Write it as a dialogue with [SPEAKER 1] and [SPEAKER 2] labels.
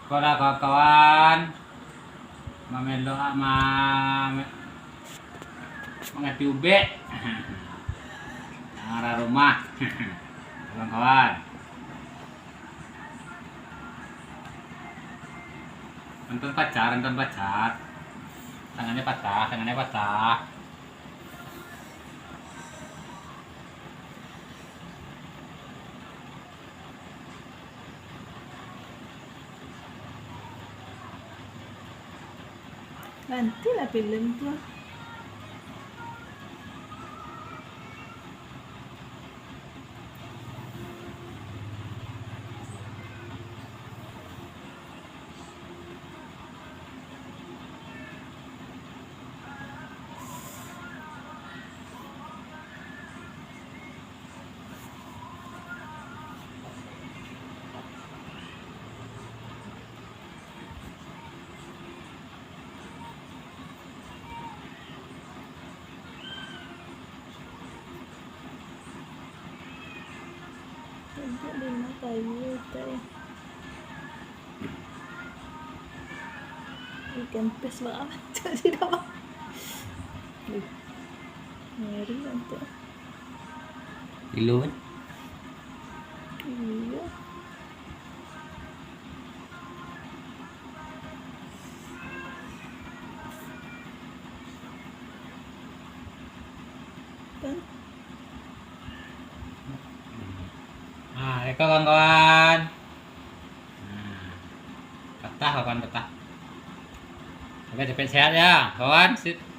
[SPEAKER 1] Sekolah kawan-kawan, mamelo mengerti ube, arah rumah, kawan-kawan. Nonton pacar, tangannya patah.
[SPEAKER 2] Nantilah film tuh. Tidak 5 kayu teh. Ikan pes banget jadi apa? Ngeri nanti.
[SPEAKER 1] Ilu kan?
[SPEAKER 2] Iya. Kan
[SPEAKER 1] Nah, itu kawan-kawan. Nah, patah kawan patah. Oke, cepet sehat ya, kawan.